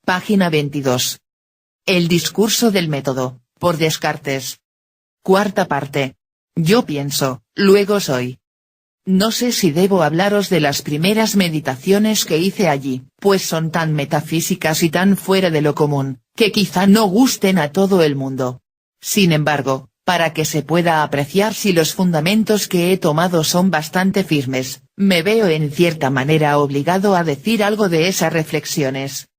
página 22. El discurso del método, por Descartes. Cuarta parte. Yo pienso, luego soy. No sé si debo hablaros de las primeras meditaciones que hice allí, pues son tan metafísicas y tan fuera de lo común, que quizá no gusten a todo el mundo. Sin embargo, para que se pueda apreciar si los fundamentos que he tomado son bastante firmes, me veo en cierta manera obligado a decir algo de esas reflexiones.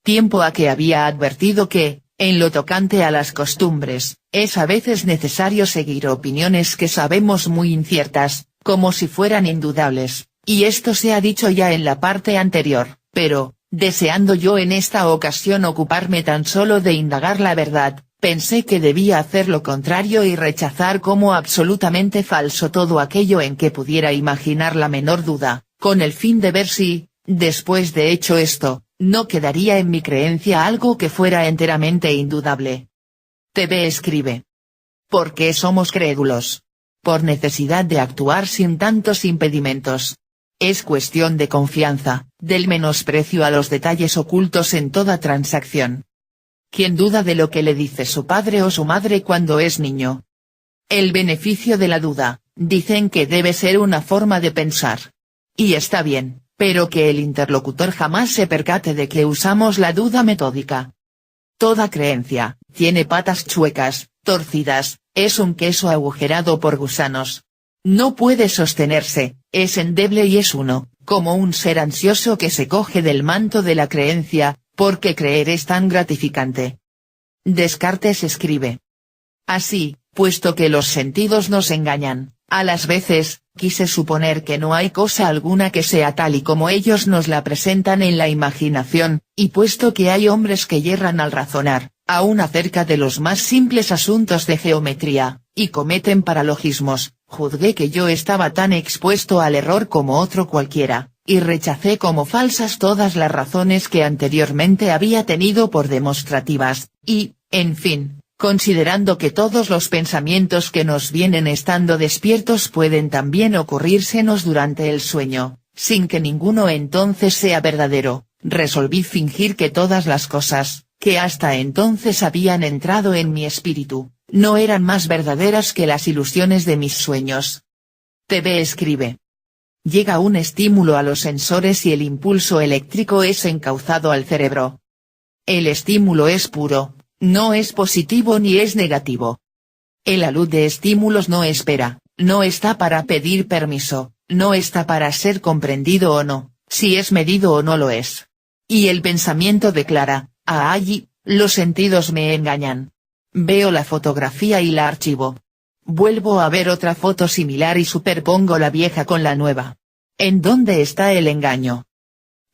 Tiempo a que había advertido que, en lo tocante a las costumbres, es a veces necesario seguir opiniones que sabemos muy inciertas, como si fueran indudables, y esto se ha dicho ya en la parte anterior, pero, deseando yo en esta ocasión ocuparme tan solo de indagar la verdad, pensé que debía hacer lo contrario y rechazar como absolutamente falso todo aquello en que pudiera imaginar la menor duda, con el fin de ver si, después de hecho esto, no quedaría en mi creencia algo que fuera enteramente indudable. TV escribe. ¿Por qué somos crédulos? Por necesidad de actuar sin tantos impedimentos. Es cuestión de confianza, del menosprecio a los detalles ocultos en toda transacción. ¿Quién duda de lo que le dice su padre o su madre cuando es niño? El beneficio de la duda, dicen que debe ser una forma de pensar. Y está bien, pero que el interlocutor jamás se percate de que usamos la duda metódica. Toda creencia, tiene patas chuecas, torcidas, es un queso agujerado por gusanos. No puede sostenerse, es endeble y es uno, como un ser ansioso que se coge del manto de la creencia, porque creer es tan gratificante. Descartes escribe. Así, puesto que los sentidos nos engañan, a las veces, quise suponer que no hay cosa alguna que sea tal y como ellos nos la presentan en la imaginación, y puesto que hay hombres que yerran al razonar, aún acerca de los más simples asuntos de geometría, y cometen paralogismos, juzgué que yo estaba tan expuesto al error como otro cualquiera, y rechacé como falsas todas las razones que anteriormente había tenido por demostrativas, y, en fin, considerando que todos los pensamientos que nos vienen estando despiertos pueden también ocurrírsenos durante el sueño, sin que ninguno entonces sea verdadero, resolví fingir que todas las cosas, que hasta entonces habían entrado en mi espíritu, no eran más verdaderas que las ilusiones de mis sueños. TV escribe. Llega un estímulo a los sensores y el impulso eléctrico es encauzado al cerebro. El estímulo es puro, no es positivo ni es negativo. El alud de estímulos no espera, no está para pedir permiso, no está para ser comprendido o no, si es medido o no lo es. Y el pensamiento declara, allí, los sentidos me engañan. Veo la fotografía y la archivo. Vuelvo a ver otra foto similar y superpongo la vieja con la nueva. ¿En dónde está el engaño?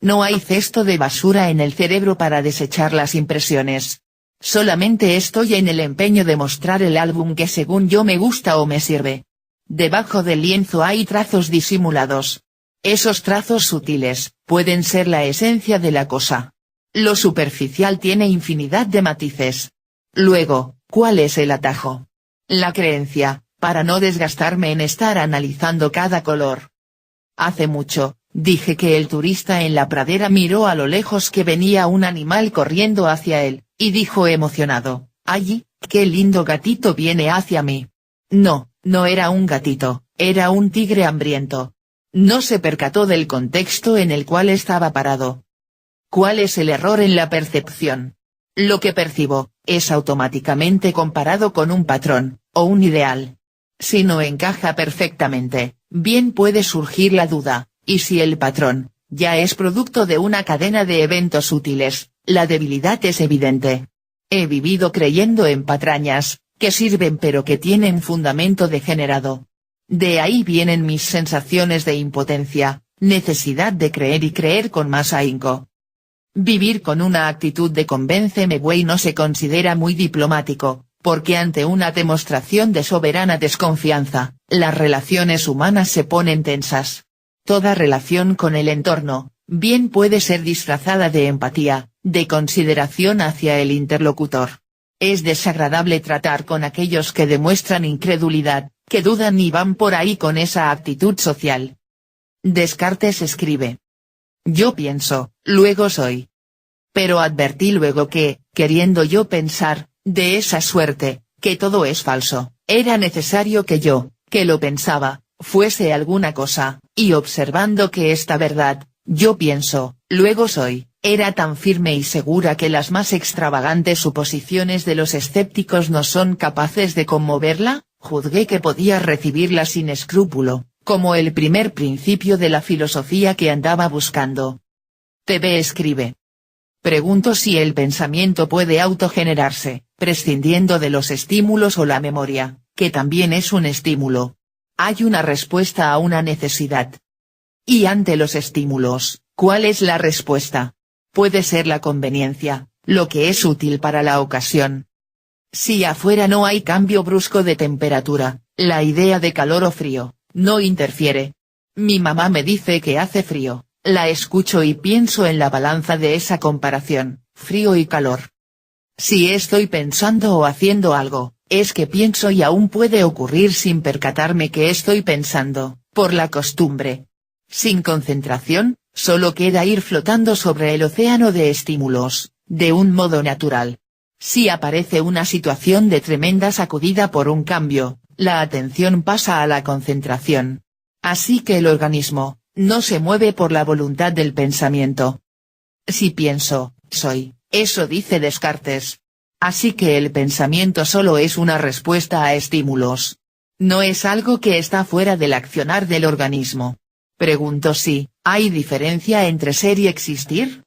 No hay cesto de basura en el cerebro para desechar las impresiones. Solamente estoy en el empeño de mostrar el álbum que según yo me gusta o me sirve. Debajo del lienzo hay trazos disimulados. Esos trazos sutiles, pueden ser la esencia de la cosa. Lo superficial tiene infinidad de matices. Luego, ¿cuál es el atajo? La creencia, para no desgastarme en estar analizando cada color. Hace mucho, dije que el turista en la pradera miró a lo lejos que venía un animal corriendo hacia él, y dijo emocionado, ¡ay, qué lindo gatito viene hacia mí! No, no era un gatito, era un tigre hambriento. No se percató del contexto en el cual estaba parado. ¿Cuál es el error en la percepción? Lo que percibo, es automáticamente comparado con un patrón, o un ideal. Si no encaja perfectamente, bien puede surgir la duda, y si el patrón, ya es producto de una cadena de eventos útiles, la debilidad es evidente. He vivido creyendo en patrañas, que sirven pero que tienen fundamento degenerado. De ahí vienen mis sensaciones de impotencia, necesidad de creer y creer con más ahínco. Vivir con una actitud de convénceme güey no se considera muy diplomático, porque ante una demostración de soberana desconfianza, las relaciones humanas se ponen tensas. Toda relación con el entorno, bien puede ser disfrazada de empatía, de consideración hacia el interlocutor. Es desagradable tratar con aquellos que demuestran incredulidad, que dudan y van por ahí con esa actitud social. Descartes escribe. Yo pienso, luego soy. Pero advertí luego que, queriendo yo pensar, de esa suerte, que todo es falso, era necesario que yo, que lo pensaba, fuese alguna cosa, y observando que esta verdad, yo pienso, luego soy, era tan firme y segura que las más extravagantes suposiciones de los escépticos no son capaces de conmoverla, juzgué que podía recibirla sin escrúpulo, como el primer principio de la filosofía que andaba buscando. TV escribe. Pregunto si el pensamiento puede autogenerarse, prescindiendo de los estímulos o la memoria, que también es un estímulo. Hay una respuesta a una necesidad. Y ante los estímulos, ¿cuál es la respuesta? Puede ser la conveniencia, lo que es útil para la ocasión. Si afuera no hay cambio brusco de temperatura, la idea de calor o frío, no interfiere. Mi mamá me dice que hace frío, la escucho y pienso en la balanza de esa comparación, frío y calor. Si estoy pensando o haciendo algo, es que pienso y aún puede ocurrir sin percatarme que estoy pensando, por la costumbre. Sin concentración, solo queda ir flotando sobre el océano de estímulos, de un modo natural. Si aparece una situación de tremenda sacudida por un cambio, la atención pasa a la concentración. Así que el organismo, no se mueve por la voluntad del pensamiento. Si pienso, soy, eso dice Descartes. Así que el pensamiento solo es una respuesta a estímulos. No es algo que está fuera del accionar del organismo. Pregunto si, ¿hay diferencia entre ser y existir?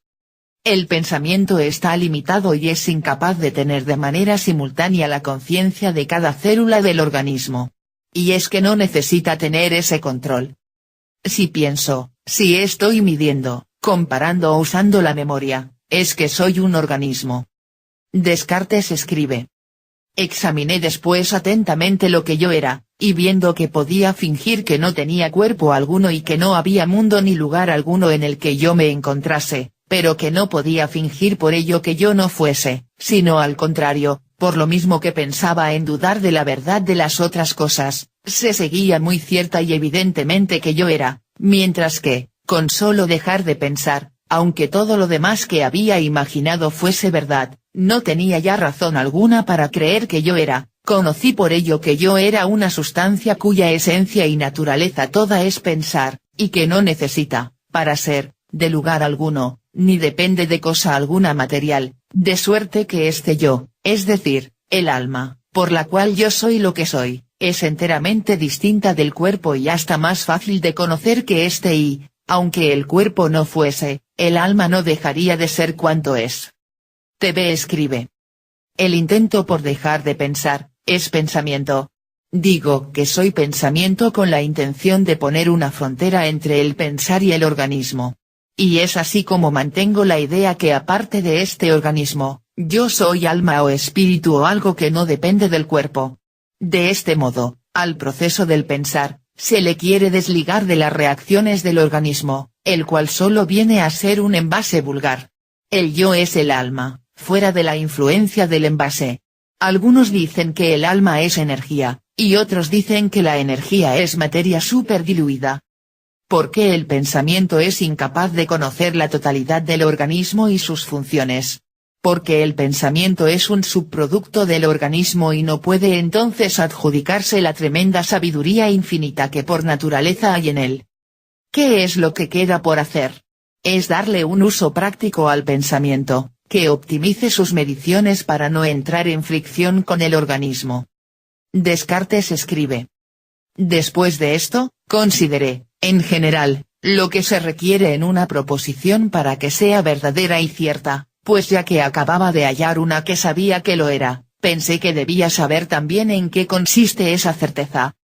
El pensamiento está limitado y es incapaz de tener de manera simultánea la conciencia de cada célula del organismo. Y es que no necesita tener ese control. Si pienso, si estoy midiendo, comparando o usando la memoria, es que soy un organismo. Descartes escribe. Examiné después atentamente lo que yo era, y viendo que podía fingir que no tenía cuerpo alguno y que no había mundo ni lugar alguno en el que yo me encontrase, pero que no podía fingir por ello que yo no fuese, sino al contrario, por lo mismo que pensaba en dudar de la verdad de las otras cosas, se seguía muy cierta y evidentemente que yo era, mientras que, con solo dejar de pensar, aunque todo lo demás que había imaginado fuese verdad, no tenía ya razón alguna para creer que yo era, conocí por ello que yo era una sustancia cuya esencia y naturaleza toda es pensar, y que no necesita, para ser, de lugar alguno, ni depende de cosa alguna material, de suerte que este yo, es decir, el alma, por la cual yo soy lo que soy, es enteramente distinta del cuerpo y hasta más fácil de conocer que este y, aunque el cuerpo no fuese, el alma no dejaría de ser cuanto es. TV escribe. El intento por dejar de pensar, es pensamiento. Digo que soy pensamiento con la intención de poner una frontera entre el pensar y el organismo. Y es así como mantengo la idea que aparte de este organismo, yo soy alma o espíritu o algo que no depende del cuerpo. De este modo, al proceso del pensar, se le quiere desligar de las reacciones del organismo, el cual solo viene a ser un envase vulgar. El yo es el alma, fuera de la influencia del envase. Algunos dicen que el alma es energía, y otros dicen que la energía es materia superdiluida. ¿Por qué el pensamiento es incapaz de conocer la totalidad del organismo y sus funciones? Porque el pensamiento es un subproducto del organismo y no puede entonces adjudicarse la tremenda sabiduría infinita que por naturaleza hay en él. ¿Qué es lo que queda por hacer? Es darle un uso práctico al pensamiento, que optimice sus mediciones para no entrar en fricción con el organismo. Descartes escribe. Después de esto, consideré, en general, lo que se requiere en una proposición para que sea verdadera y cierta, pues ya que acababa de hallar una que sabía que lo era, pensé que debía saber también en qué consiste esa certeza.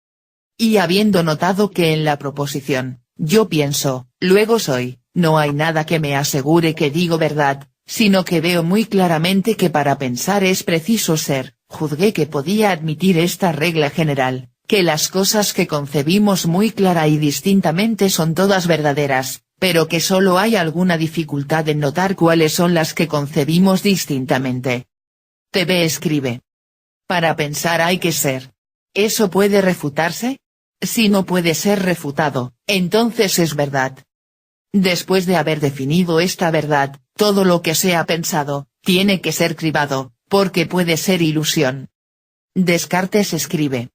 Y habiendo notado que en la proposición, yo pienso, luego soy, no hay nada que me asegure que digo verdad, sino que veo muy claramente que para pensar es preciso ser, juzgué que podía admitir esta regla general, que las cosas que concebimos muy clara y distintamente son todas verdaderas, pero que solo hay alguna dificultad en notar cuáles son las que concebimos distintamente. TV escribe. Para pensar hay que ser. ¿Eso puede refutarse? Si no puede ser refutado, entonces es verdad. Después de haber definido esta verdad, todo lo que sea pensado, tiene que ser cribado, porque puede ser ilusión. Descartes escribe.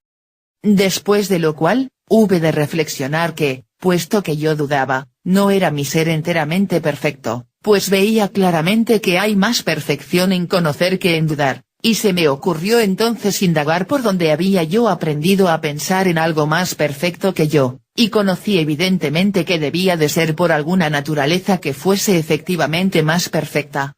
Después de lo cual, hube de reflexionar que, puesto que yo dudaba, no era mi ser enteramente perfecto, pues veía claramente que hay más perfección en conocer que en dudar, y se me ocurrió entonces indagar por donde había yo aprendido a pensar en algo más perfecto que yo, y conocí evidentemente que debía de ser por alguna naturaleza que fuese efectivamente más perfecta.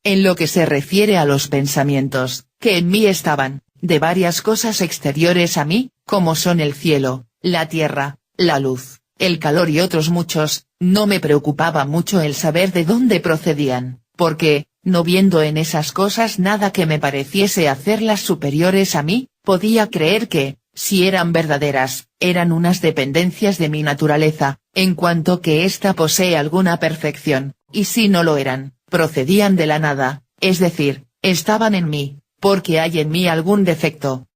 En lo que se refiere a los pensamientos, que en mí estaban, de varias cosas exteriores a mí, como son el cielo, la tierra, la luz, el calor y otros muchos, no me preocupaba mucho el saber de dónde procedían, porque, no viendo en esas cosas nada que me pareciese hacerlas superiores a mí, podía creer que, si eran verdaderas, eran unas dependencias de mi naturaleza, en cuanto que ésta posee alguna perfección, y si no lo eran, procedían de la nada, es decir, estaban en mí, porque hay en mí algún defecto.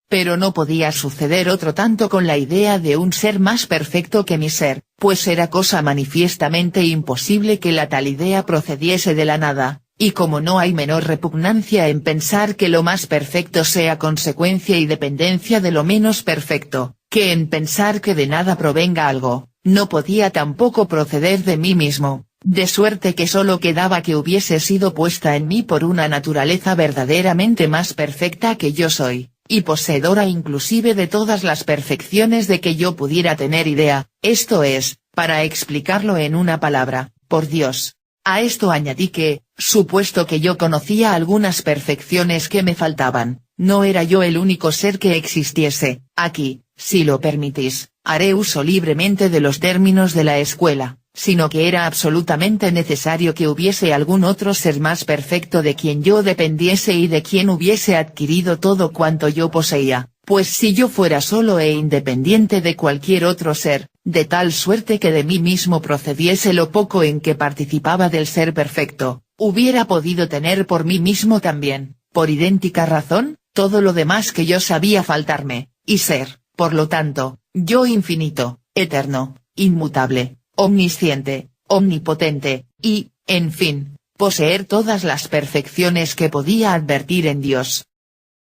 Pero no podía suceder otro tanto con la idea de un ser más perfecto que mi ser, pues era cosa manifiestamente imposible que la tal idea procediese de la nada, y como no hay menor repugnancia en pensar que lo más perfecto sea consecuencia y dependencia de lo menos perfecto, que en pensar que de nada provenga algo, no podía tampoco proceder de mí mismo, de suerte que solo quedaba que hubiese sido puesta en mí por una naturaleza verdaderamente más perfecta que yo soy, y poseedora inclusive de todas las perfecciones de que yo pudiera tener idea, esto es, para explicarlo en una palabra, por Dios. A esto añadí que, supuesto que yo conocía algunas perfecciones que me faltaban, no era yo el único ser que existiese. Aquí, si lo permitís, haré uso libremente de los términos de la escuela, sino que era absolutamente necesario que hubiese algún otro ser más perfecto de quien yo dependiese y de quien hubiese adquirido todo cuanto yo poseía, pues si yo fuera solo e independiente de cualquier otro ser, de tal suerte que de mí mismo procediese lo poco en que participaba del ser perfecto, hubiera podido tener por mí mismo también, por idéntica razón, todo lo demás que yo sabía faltarme, y ser, por lo tanto, yo infinito, eterno, inmutable, omnisciente, omnipotente, y, en fin, poseer todas las perfecciones que podía advertir en Dios.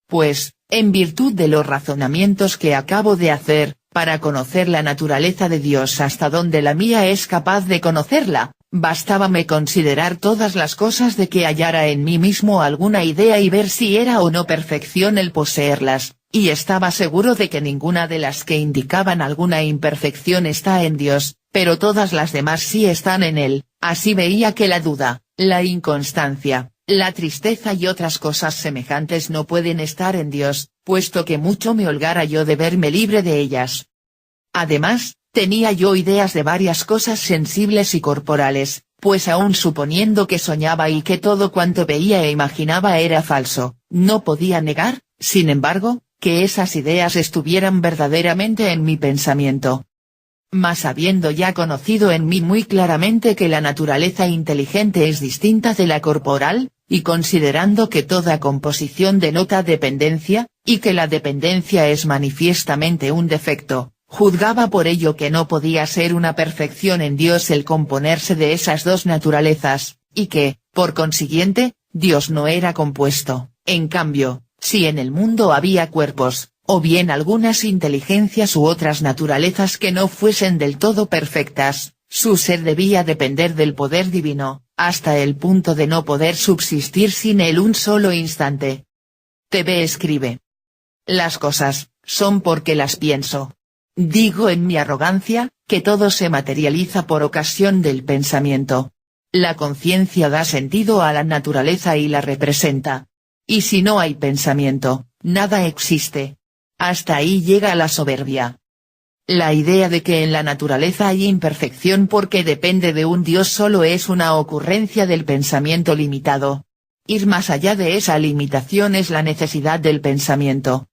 Pues, en virtud de los razonamientos que acabo de hacer, para conocer la naturaleza de Dios hasta donde la mía es capaz de conocerla, bastábame considerar todas las cosas de que hallara en mí mismo alguna idea y ver si era o no perfección el poseerlas, y estaba seguro de que ninguna de las que indicaban alguna imperfección está en Dios, pero todas las demás sí están en él. Así veía que la duda, la inconstancia, la tristeza y otras cosas semejantes no pueden estar en Dios, puesto que mucho me holgara yo de verme libre de ellas. Además, tenía yo ideas de varias cosas sensibles y corporales, pues aun suponiendo que soñaba y que todo cuanto veía e imaginaba era falso, no podía negar, sin embargo, que esas ideas estuvieran verdaderamente en mi pensamiento. Mas habiendo ya conocido en mí muy claramente que la naturaleza inteligente es distinta de la corporal, y considerando que toda composición denota dependencia, y que la dependencia es manifiestamente un defecto, juzgaba por ello que no podía ser una perfección en Dios el componerse de esas dos naturalezas, y que, por consiguiente, Dios no era compuesto. En cambio, si en el mundo había cuerpos, o bien algunas inteligencias u otras naturalezas que no fuesen del todo perfectas, su ser debía depender del poder divino, hasta el punto de no poder subsistir sin él un solo instante. TV escribe. Las cosas, son porque las pienso. Digo en mi arrogancia, que todo se materializa por ocasión del pensamiento. La conciencia da sentido a la naturaleza y la representa. Y si no hay pensamiento, nada existe. Hasta ahí llega la soberbia. La idea de que en la naturaleza hay imperfección porque depende de un Dios solo es una ocurrencia del pensamiento limitado. Ir más allá de esa limitación es la necesidad del pensamiento.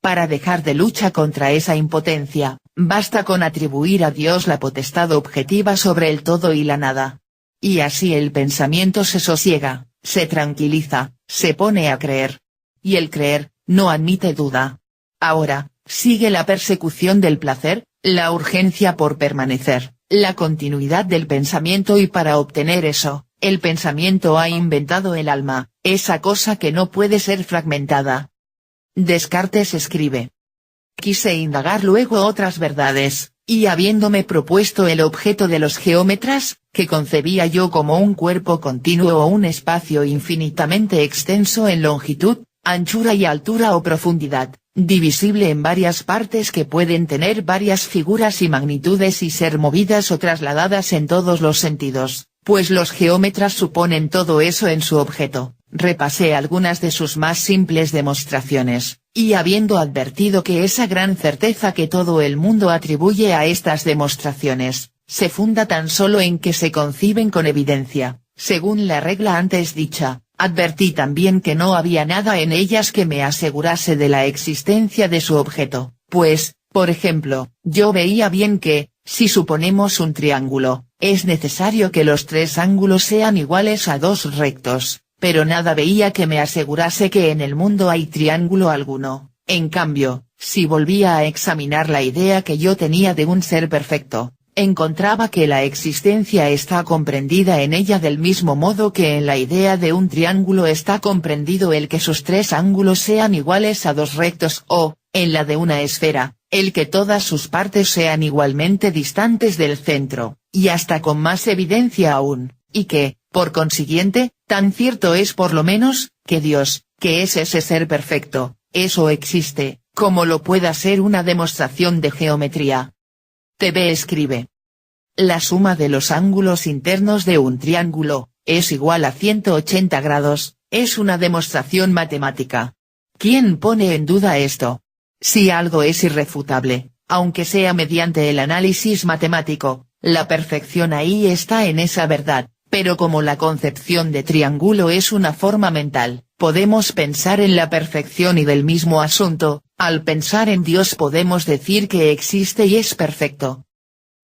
Para dejar de lucha contra esa impotencia, basta con atribuir a Dios la potestad objetiva sobre el todo y la nada. Y así el pensamiento se sosiega, se tranquiliza, se pone a creer. Y el creer, no admite duda. Ahora, sigue la persecución del placer, la urgencia por permanecer, la continuidad del pensamiento, y para obtener eso, el pensamiento ha inventado el alma, esa cosa que no puede ser fragmentada. Descartes escribe: quise indagar luego otras verdades, y habiéndome propuesto el objeto de los geómetras, que concebía yo como un cuerpo continuo o un espacio infinitamente extenso en longitud, anchura y altura o profundidad, divisible en varias partes que pueden tener varias figuras y magnitudes y ser movidas o trasladadas en todos los sentidos, pues los geómetras suponen todo eso en su objeto. Repasé algunas de sus más simples demostraciones, y habiendo advertido que esa gran certeza que todo el mundo atribuye a estas demostraciones, se funda tan solo en que se conciben con evidencia, según la regla antes dicha, advertí también que no había nada en ellas que me asegurase de la existencia de su objeto, pues, por ejemplo, yo veía bien que, si suponemos un triángulo, es necesario que los tres ángulos sean iguales a dos rectos, pero nada veía que me asegurase que en el mundo hay triángulo alguno. En cambio, si volvía a examinar la idea que yo tenía de un ser perfecto, encontraba que la existencia está comprendida en ella del mismo modo que en la idea de un triángulo está comprendido el que sus tres ángulos sean iguales a dos rectos, o, en la de una esfera, el que todas sus partes sean igualmente distantes del centro, y hasta con más evidencia aún, y que, por consiguiente, tan cierto es por lo menos, que Dios, que es ese ser perfecto, eso existe, como lo pueda ser una demostración de geometría. TV escribe: la suma de los ángulos internos de un triángulo, es igual a 180 grados, es una demostración matemática. ¿Quién pone en duda esto? Si algo es irrefutable, aunque sea mediante el análisis matemático, la perfección ahí está en esa verdad. Pero como la concepción de triángulo es una forma mental, podemos pensar en la perfección y del mismo asunto, al pensar en Dios podemos decir que existe y es perfecto.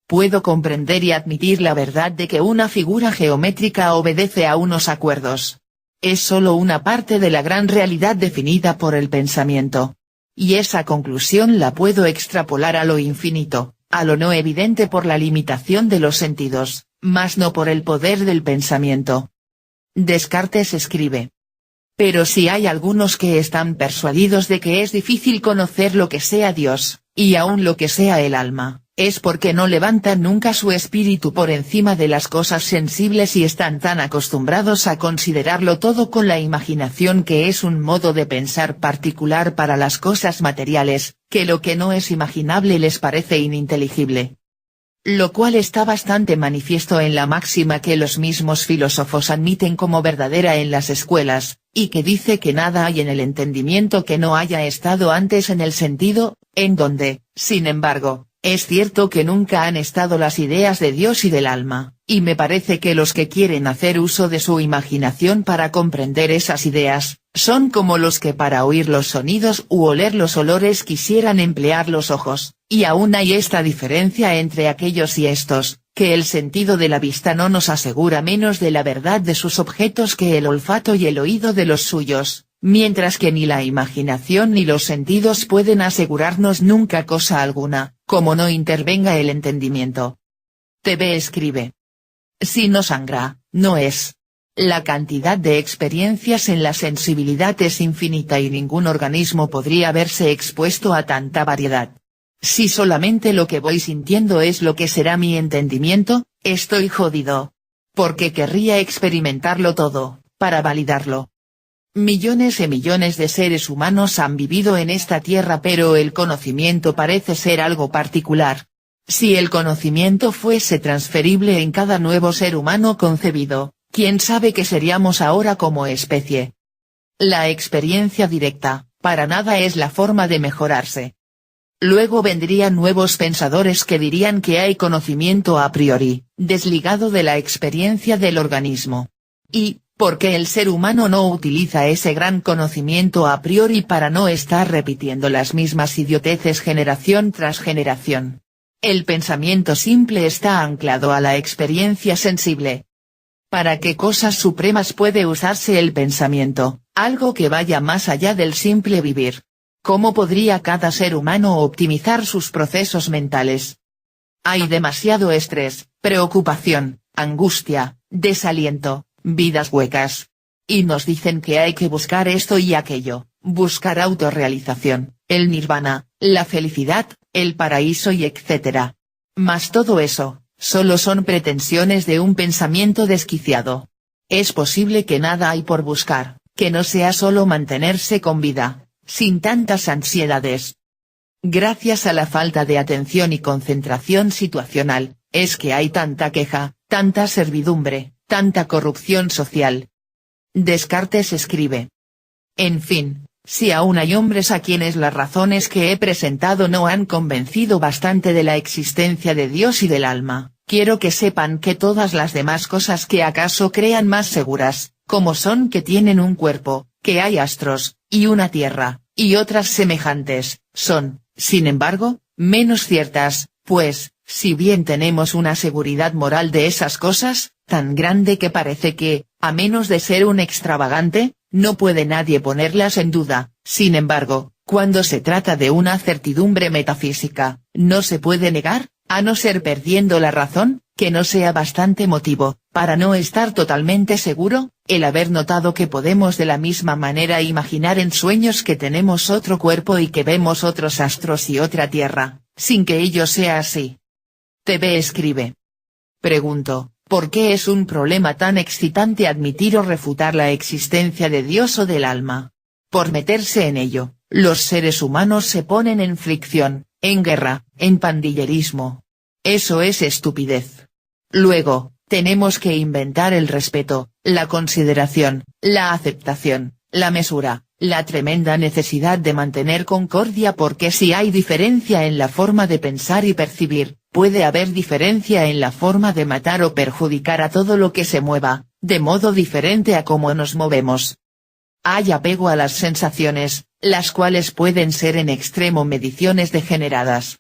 Puedo comprender y admitir la verdad de que una figura geométrica obedece a unos acuerdos. Es solo una parte de la gran realidad definida por el pensamiento. Y esa conclusión la puedo extrapolar a lo infinito, a lo no evidente por la limitación de los sentidos, mas no por el poder del pensamiento. Descartes escribe: pero si hay algunos que están persuadidos de que es difícil conocer lo que sea Dios, y aun lo que sea el alma, es porque no levantan nunca su espíritu por encima de las cosas sensibles y están tan acostumbrados a considerarlo todo con la imaginación, que es un modo de pensar particular para las cosas materiales, que lo que no es imaginable les parece ininteligible. Lo cual está bastante manifiesto en la máxima que los mismos filósofos admiten como verdadera en las escuelas, y que dice que nada hay en el entendimiento que no haya estado antes en el sentido, en donde, sin embargo, es cierto que nunca han estado las ideas de Dios y del alma, y me parece que los que quieren hacer uso de su imaginación para comprender esas ideas, son como los que para oír los sonidos u oler los olores quisieran emplear los ojos, y aún hay esta diferencia entre aquellos y estos, que el sentido de la vista no nos asegura menos de la verdad de sus objetos que el olfato y el oído de los suyos, mientras que ni la imaginación ni los sentidos pueden asegurarnos nunca cosa alguna, como no intervenga el entendimiento. TV escribe: si no sangra, no es. La cantidad de experiencias en la sensibilidad es infinita y ningún organismo podría verse expuesto a tanta variedad. Si solamente lo que voy sintiendo es lo que será mi entendimiento, estoy jodido. Porque querría experimentarlo todo, para validarlo. Millones y millones de seres humanos han vivido en esta tierra, pero el conocimiento parece ser algo particular. Si el conocimiento fuese transferible en cada nuevo ser humano concebido, ¿quién sabe qué seríamos ahora como especie? La experiencia directa, para nada es la forma de mejorarse. Luego vendrían nuevos pensadores que dirían que hay conocimiento a priori, desligado de la experiencia del organismo. Y, ¿por qué el ser humano no utiliza ese gran conocimiento a priori para no estar repitiendo las mismas idioteces generación tras generación? El pensamiento simple está anclado a la experiencia sensible. ¿Para qué cosas supremas puede usarse el pensamiento, algo que vaya más allá del simple vivir? ¿Cómo podría cada ser humano optimizar sus procesos mentales? Hay demasiado estrés, preocupación, angustia, desaliento, vidas huecas. Y nos dicen que hay que buscar esto y aquello, buscar autorrealización, el nirvana, la felicidad, el paraíso y etc. Mas todo eso, solo son pretensiones de un pensamiento desquiciado. Es posible que nada hay por buscar, que no sea solo mantenerse con vida, sin tantas ansiedades. Gracias a la falta de atención y concentración situacional, es que hay tanta queja, tanta servidumbre, tanta corrupción social. Descartes escribe. En fin, si aún hay hombres a quienes las razones que he presentado no han convencido bastante de la existencia de Dios y del alma, quiero que sepan que todas las demás cosas que acaso crean más seguras, como son que tienen un cuerpo, que hay astros, y una tierra, y otras semejantes, son, sin embargo, menos ciertas, pues, si bien tenemos una seguridad moral de esas cosas, tan grande que parece que, a menos de ser un extravagante, no puede nadie ponerlas en duda, sin embargo, cuando se trata de una certidumbre metafísica, no se puede negar, a no ser perdiendo la razón, que no sea bastante motivo, para no estar totalmente seguro, el haber notado que podemos de la misma manera imaginar en sueños que tenemos otro cuerpo y que vemos otros astros y otra tierra, sin que ello sea así. TV escribe. Pregunto, ¿por qué es un problema tan excitante admitir o refutar la existencia de Dios o del alma? Por meterse en ello, los seres humanos se ponen en fricción, en guerra, en pandillerismo. Eso es estupidez. Luego, tenemos que inventar el respeto, la consideración, la aceptación, la mesura, la tremenda necesidad de mantener concordia porque si hay diferencia en la forma de pensar y percibir, puede haber diferencia en la forma de matar o perjudicar a todo lo que se mueva, de modo diferente a cómo nos movemos. Hay apego a las sensaciones, las cuales pueden ser en extremo mediciones degeneradas.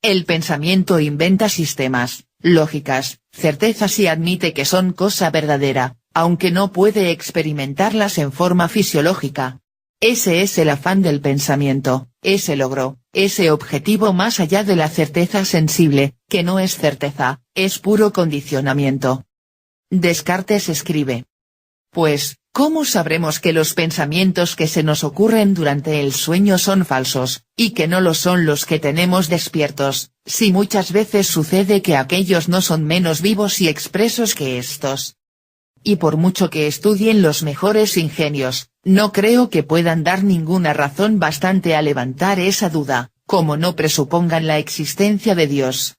El pensamiento inventa sistemas, lógicas, certezas y admite que son cosa verdadera, aunque no puede experimentarlas en forma fisiológica. Ese es el afán del pensamiento, ese logro, ese objetivo más allá de la certeza sensible, que no es certeza, es puro condicionamiento. Descartes escribe. Pues, ¿cómo sabremos que los pensamientos que se nos ocurren durante el sueño son falsos, y que no lo son los que tenemos despiertos, si muchas veces sucede que aquellos no son menos vivos y expresos que estos? Y por mucho que estudien los mejores ingenios, no creo que puedan dar ninguna razón bastante a levantar esa duda, como no presupongan la existencia de Dios.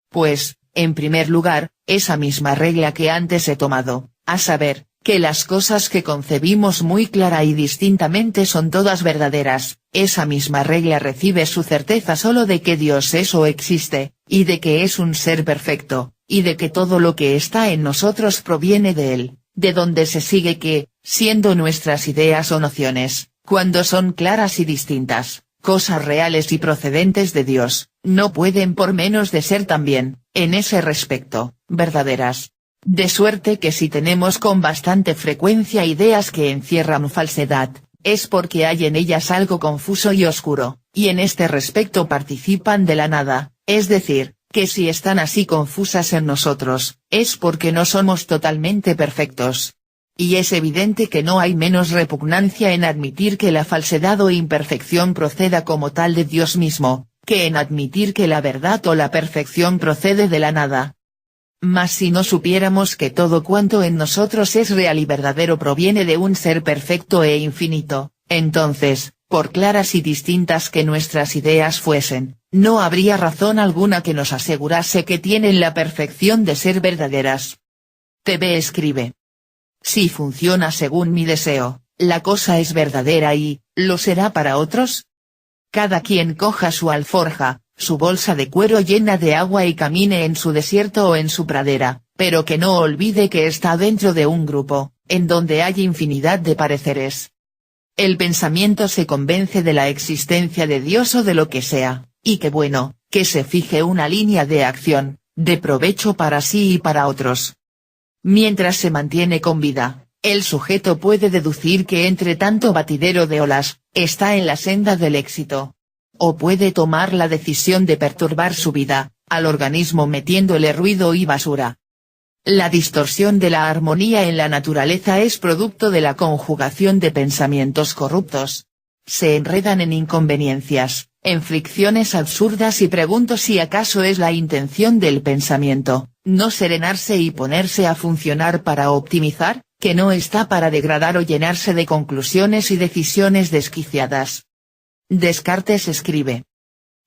Pues, en primer lugar, esa misma regla que antes he tomado, a saber, que las cosas que concebimos muy clara y distintamente son todas verdaderas, esa misma regla recibe su certeza solo de que Dios es o existe, y de que es un ser perfecto, y de que todo lo que está en nosotros proviene de él, de donde se sigue que, siendo nuestras ideas o nociones, cuando son claras y distintas, cosas reales y procedentes de Dios, no pueden por menos de ser también, en ese respecto, verdaderas. De suerte que si tenemos con bastante frecuencia ideas que encierran falsedad, es porque hay en ellas algo confuso y oscuro, y en este respecto participan de la nada, es decir, que si están así confusas en nosotros, es porque no somos totalmente perfectos. Y es evidente que no hay menos repugnancia en admitir que la falsedad o imperfección proceda como tal de Dios mismo, que en admitir que la verdad o la perfección procede de la nada. Mas si no supiéramos que todo cuanto en nosotros es real y verdadero proviene de un ser perfecto e infinito, entonces, por claras y distintas que nuestras ideas fuesen, no habría razón alguna que nos asegurase que tienen la perfección de ser verdaderas. TV escribe. Si funciona según mi deseo, la cosa es verdadera y, ¿lo será para otros? Cada quien coja su alforja, su bolsa de cuero llena de agua y camine en su desierto o en su pradera, pero que no olvide que está dentro de un grupo, en donde hay infinidad de pareceres. El pensamiento se convence de la existencia de Dios o de lo que sea, y que bueno, que se fije una línea de acción, de provecho para sí y para otros. Mientras se mantiene con vida, el sujeto puede deducir que entre tanto batidero de olas, está en la senda del éxito. O puede tomar la decisión de perturbar su vida, al organismo metiéndole ruido y basura. La distorsión de la armonía en la naturaleza es producto de la conjugación de pensamientos corruptos. Se enredan en inconveniencias, en fricciones absurdas y pregunto si acaso es la intención del pensamiento, no serenarse y ponerse a funcionar para optimizar, que no está para degradar o llenarse de conclusiones y decisiones desquiciadas. Descartes escribe.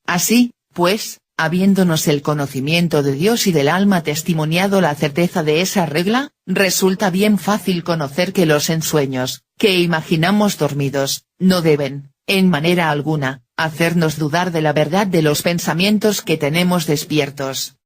Así, pues, habiéndonos el conocimiento de Dios y del alma testimoniado la certeza de esa regla, resulta bien fácil conocer que los ensueños, que imaginamos dormidos, no deben, en manera alguna, hacernos dudar de la verdad de los pensamientos que tenemos despiertos.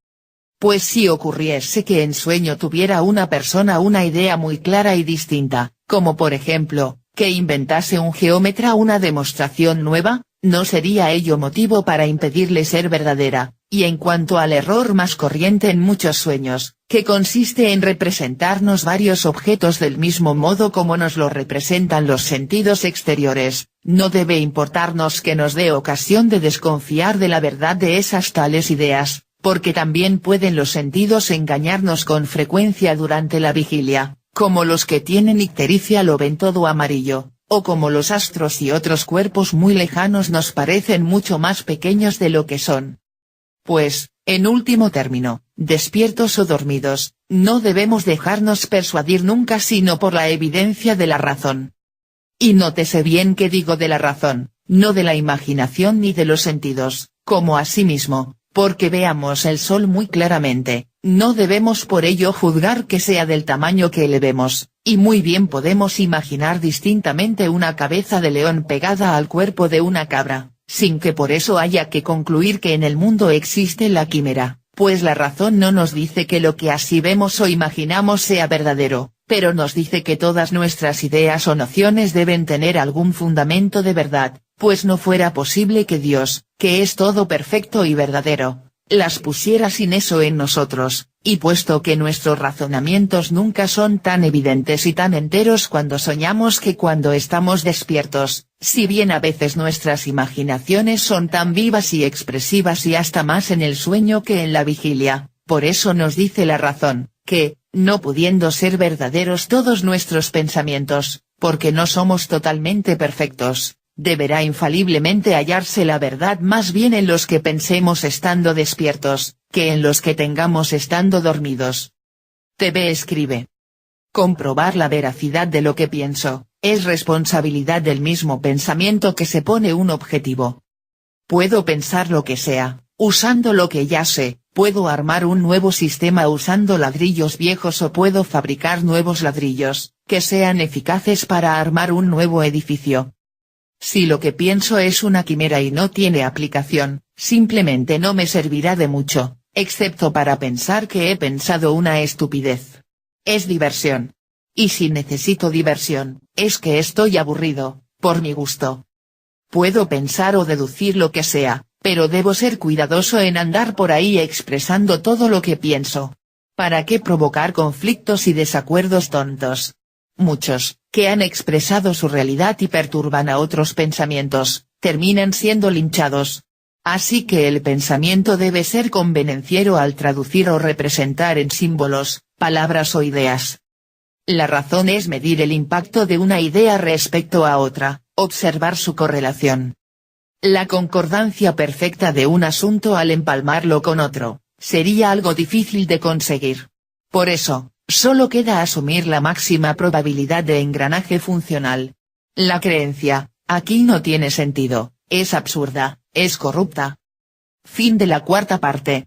Pues si ocurriese que en sueño tuviera una persona una idea muy clara y distinta, como por ejemplo, que inventase un geómetra una demostración nueva, no sería ello motivo para impedirle ser verdadera, y en cuanto al error más corriente en muchos sueños, que consiste en representarnos varios objetos del mismo modo como nos lo representan los sentidos exteriores, no debe importarnos que nos dé ocasión de desconfiar de la verdad de esas tales ideas, porque también pueden los sentidos engañarnos con frecuencia durante la vigilia, como los que tienen ictericia lo ven todo amarillo, o como los astros y otros cuerpos muy lejanos nos parecen mucho más pequeños de lo que son. Pues, en último término, despiertos o dormidos, no debemos dejarnos persuadir nunca sino por la evidencia de la razón. Y nótese bien que digo de la razón, no de la imaginación ni de los sentidos, como asimismo, porque veamos el sol muy claramente, no debemos por ello juzgar que sea del tamaño que le vemos, y muy bien podemos imaginar distintamente una cabeza de león pegada al cuerpo de una cabra, sin que por eso haya que concluir que en el mundo existe la quimera, pues la razón no nos dice que lo que así vemos o imaginamos sea verdadero, pero nos dice que todas nuestras ideas o nociones deben tener algún fundamento de verdad, pues no fuera posible que Dios, que es todo perfecto y verdadero, las pusiera sin eso en nosotros, y puesto que nuestros razonamientos nunca son tan evidentes y tan enteros cuando soñamos que cuando estamos despiertos, si bien a veces nuestras imaginaciones son tan vivas y expresivas y hasta más en el sueño que en la vigilia, por eso nos dice la razón, que, no pudiendo ser verdaderos todos nuestros pensamientos, porque no somos totalmente perfectos, deberá infaliblemente hallarse la verdad más bien en los que pensemos estando despiertos, que en los que tengamos estando dormidos. TV escribe. Comprobar la veracidad de lo que pienso, es responsabilidad del mismo pensamiento que se pone un objetivo. Puedo pensar lo que sea, usando lo que ya sé, puedo armar un nuevo sistema usando ladrillos viejos o puedo fabricar nuevos ladrillos, que sean eficaces para armar un nuevo edificio. Si lo que pienso es una quimera y no tiene aplicación, simplemente no me servirá de mucho, excepto para pensar que he pensado una estupidez. Es diversión. Y si necesito diversión, es que estoy aburrido, por mi gusto. Puedo pensar o deducir lo que sea, pero debo ser cuidadoso en andar por ahí expresando todo lo que pienso. ¿Para qué provocar conflictos y desacuerdos tontos? Muchos, que han expresado su realidad y perturban a otros pensamientos, terminan siendo linchados. Así que el pensamiento debe ser convenenciero al traducir o representar en símbolos, palabras o ideas. La razón es medir el impacto de una idea respecto a otra, observar su correlación. La concordancia perfecta de un asunto al empalmarlo con otro, sería algo difícil de conseguir. Por eso, solo queda asumir la máxima probabilidad de engranaje funcional. La creencia, aquí no tiene sentido, es absurda, es corrupta. Fin de la cuarta parte.